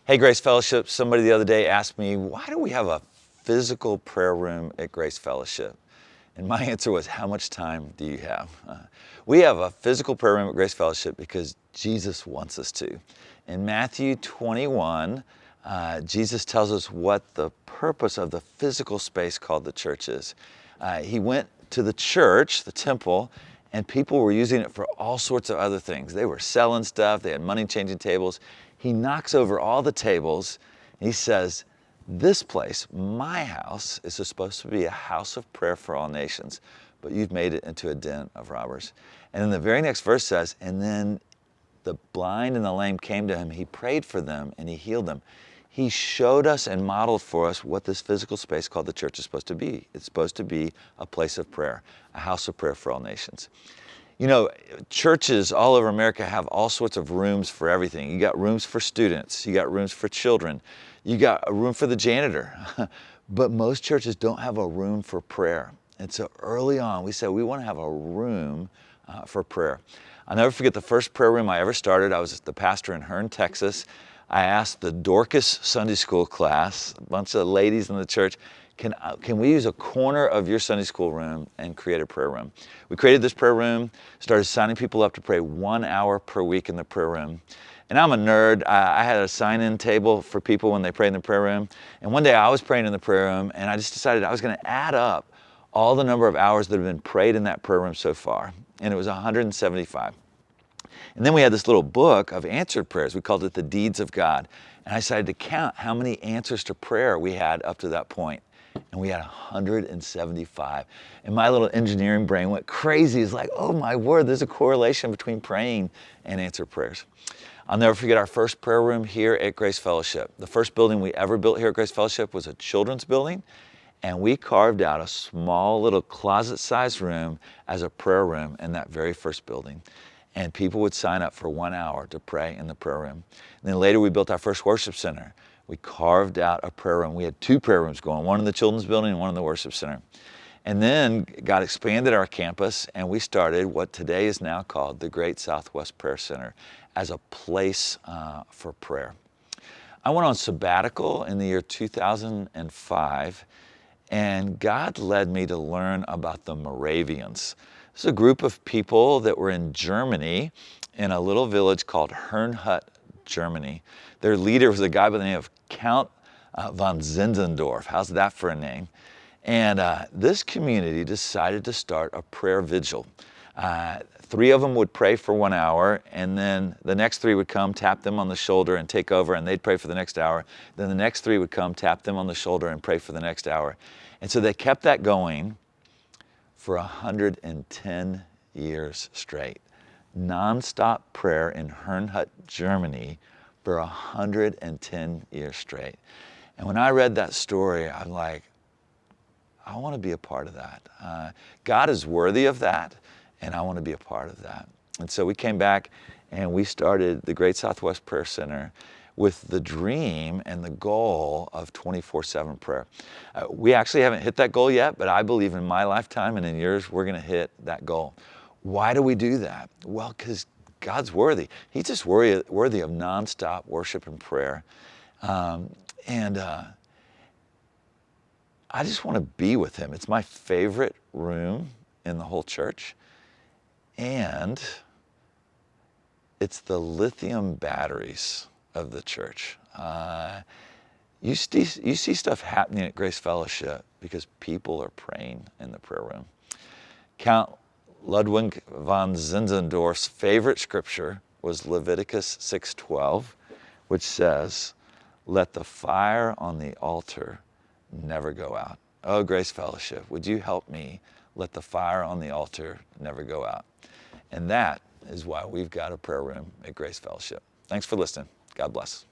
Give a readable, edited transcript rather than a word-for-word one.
Hey, Grace Fellowship, somebody the other day asked me, why do we have a physical prayer room at Grace Fellowship? And my answer was, how much time do you have? We have a physical prayer room at Grace Fellowship because Jesus wants us to. In Matthew 21, Jesus tells us what the purpose of the physical space called the church is. He went to the church, the temple, and people were using it for all sorts of other things. They were selling stuff, they had money changing tables. He knocks over all the tables, and he says, this place, my house, is supposed to be a house of prayer for all nations, but you've made it into a den of robbers. And then the very next verse says, and then the blind and the lame came to him, he prayed for them, and he healed them. He showed us and modeled for us what this physical space called the church is supposed to be. It's supposed to be a place of prayer, a house of prayer for all nations. You know, churches all over America have all sorts of rooms for everything. You got rooms for students, you got rooms for children, you got a room for the janitor. But most churches don't have a room for prayer. And so early on, we said we want to have a room for prayer. I'll never forget the first prayer room I ever started. I was the pastor in Hearne, Texas. I asked the Dorcas Sunday School class, a bunch of ladies in the church, can we use a corner of your Sunday school room and create a prayer room? We created this prayer room, started signing people up to pray 1 hour per week in the prayer room. And I'm a nerd. I had a sign-in table for people when they prayed in the prayer room. And one day I was praying in the prayer room, and I just decided I was going to add up all the number of hours that have been prayed in that prayer room so far. And it was 175. And then we had this little book of answered prayers. We called it the Deeds of God. And I decided to count how many answers to prayer we had up to that point. And we had 175. And my little engineering brain went crazy. It's like, oh my word, there's a correlation between praying and answered prayers. I'll never forget our first prayer room here at Grace Fellowship. The first building we ever built here at Grace Fellowship was a children's building. And we carved out a small little closet-sized room as a prayer room in that very first building. And people would sign up for 1 hour to pray in the prayer room. And then later we built our first worship center. We carved out a prayer room. We had 2 prayer rooms going, one in the children's building and one in the worship center. And then God expanded our campus, and we started what today is now called the Great Southwest Prayer Center as a place for prayer. I went on sabbatical in the year 2005, and God led me to learn about the Moravians. This is a group of people that were in Germany in a little village called Herrnhut, Germany. Their leader was a guy by the name of Count von Zinzendorf. How's that for a name? And this community decided to start a prayer vigil. 3 of them would pray for 1 hour, and then the next 3 would come, tap them on the shoulder and take over, and they'd pray for the next hour. Then the next 3 would come, tap them on the shoulder and pray for the next hour. And so they kept that going for 110 years straight. Non-stop prayer in Herrnhut, Germany for 110 years straight. And when I read that story, I'm like, I want to be a part of that. God is worthy of that, and I want to be a part of that. And so we came back and we started the Great Southwest Prayer Center with the dream and the goal of 24/7 prayer. We actually haven't hit that goal yet, but I believe in my lifetime and in yours, we're going to hit that goal. Why do we do that? Well, because God's worthy. He's just worthy of nonstop worship and prayer. I just want to be with him. It's my favorite room in the whole church. And it's the lithium batteries of the church. You see stuff happening at Grace Fellowship because people are praying in the prayer room. Count Ludwig von Zinzendorf's favorite scripture was Leviticus 6:12, which says, "Let the fire on the altar never go out." Oh, Grace Fellowship, would you help me let the fire on the altar never go out? And that is why we've got a prayer room at Grace Fellowship. Thanks for listening. God bless.